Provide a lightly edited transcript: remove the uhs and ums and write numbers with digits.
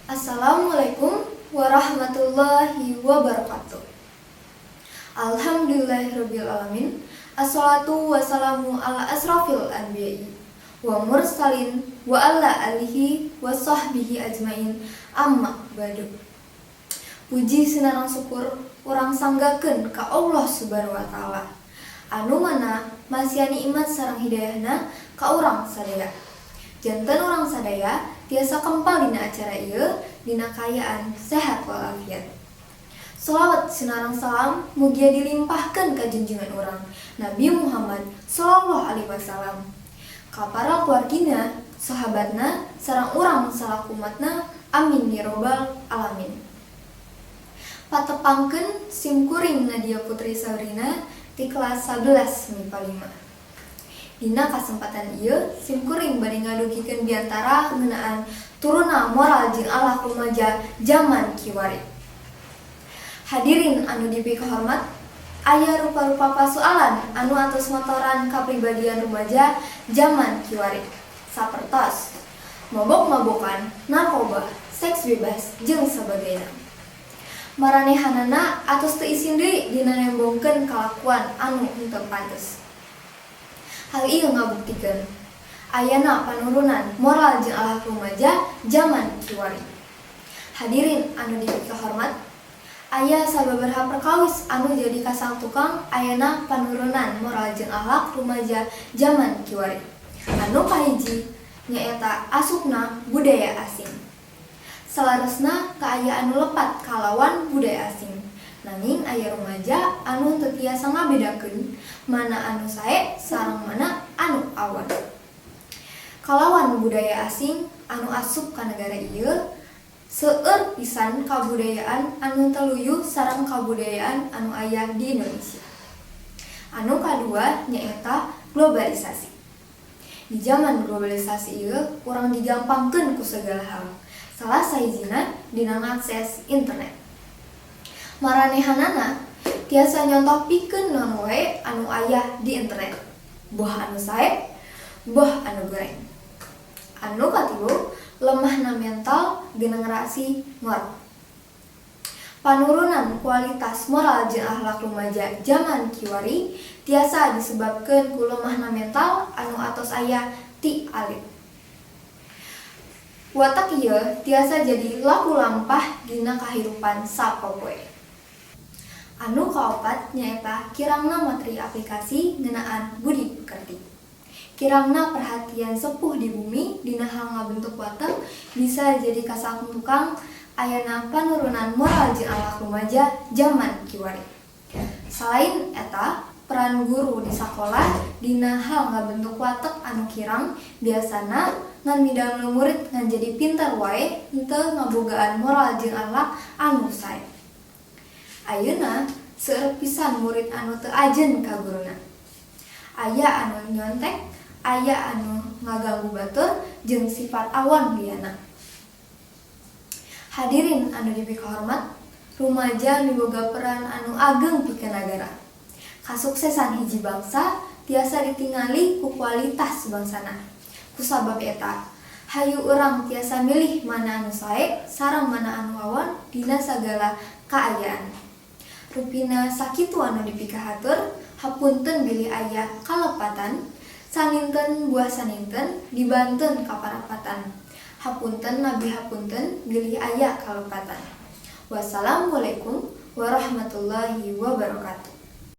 Assalamualaikum warahmatullahi wabarakatuh. Alhamdulillahirrabbilalamin. Assalatu wassalamu ala asrafil anbiya'i wa mursalin wa ala alihi wa sahbihi ajmain, amma ba'du. Puji sinarang syukur urang sanggakeun ka Allah Subhanahu wa taala anu mana masih nikmat sareng hidayahna ka urang sadaya. Janten urang sadaya tiasa kempal dina acara ieu dina kayaan sehat walafiat. Shalawat sinareng salam mugia dilimpahkeun ka junjungan urang Nabi Muhammad sallallahu alaihi wasallam, ka para keluargina, sahabatna, sareng urang salaku umatna. Amin ya robbal alamin. Patepangkeun simkuring Nadia Putri Sabrina di kelas 11 MIPA 5. Dina kasempatan ieu simkuring bade ngadugikeun biantara ngeunaan turuna moral jeung akhlak rumaja zaman kiwari. Hadirin anu dipikeun hormat, aya rupa-rupa pasoalan anu atos motoran kapribadian rumaja zaman kiwari. Sapertos mabok-mabokan, narkoba, seks bebas jeung sabagayna. Maranehanana atos teu isin deui dina nembongkeun kalakuan anu henteu pantes. Hal ieu ngabuktikeun ayana panurunan moral jeung akhlak rumaja zaman kiwari. Hadirin anu dipikeun hormat, aya sababaraha perkawis anu jadi kasang tukang ayana panurunan moral jeung akhlak rumaja zaman kiwari. Anu kahiji nyaeta asupna budaya asing. Salarosna kaaya anu lepat kalawan budaya asing. Nanging aya rumaja anu teu tiasa ngabedakeun mana anu sae sareng mana anu awan. Kalawan budaya asing anu asup ka negara ieu, seueur pisan kabudayaan anu taluyuh sareng kabudayaan anu aya di Indonesia. Anu kadua nyaeta globalisasi. Di zaman globalisasi ieu urang digampangkeun ku sagala hal. Salah sahijina dina ngakses internet. Maranehanana tiasa nyontopikeun naon wae anu aya di internet. Boh anu sae, boh anu goreng. Anu katilu lemahna mental generasi ngor. Panurunan kualitas moral jeung akhlak rumaja zaman kiwari tiasa disebabkeun ku lemahna mental anu atos aya ti alit. Watak ieu tiasa jadi laku lampah dina kahirupan sapopoe. Anu kaopat nyaeta kirangna materi aplikasi ngeunaan budi pekerti. Kirangna perhatian sepuh di bumi dina hal ngabentuk watak bisa jadi kasang tukang ayana panurunan moral jeung akhlak rumaja zaman kiwari. Selain eta, peran guru di sakola dina hal ngabentuk watak anu kirang biasana ngan midang murid ngan jadi pintar wae henteu ngabogaan moral jeung akhlak anu sae. Ayeuna seueur pisan murid anu teu ajeun ka guruna. Aya anu nyontek, aya anu ngaganggu batur jeung sifat awan liana. Hadirin anu dipikeun hormat, rumaja miboga peran anu ageng pikeun nagara. Kasuksesan hiji bangsa tiasa ditingali ku kualitas bangsana. Kusabab eta, hayu urang tiasa milih mana anu sae sareng mana anu awan dina sagala kaayaan. Rupina sakitu anu dipikeun hatur, hapunten bilih aya kalepatan, saninten buah saninten dibanten kaparapatan. Hapunten nabi hapunten bilih aya kalepatan. Wassalamualaikum warahmatullahi wabarakatuh.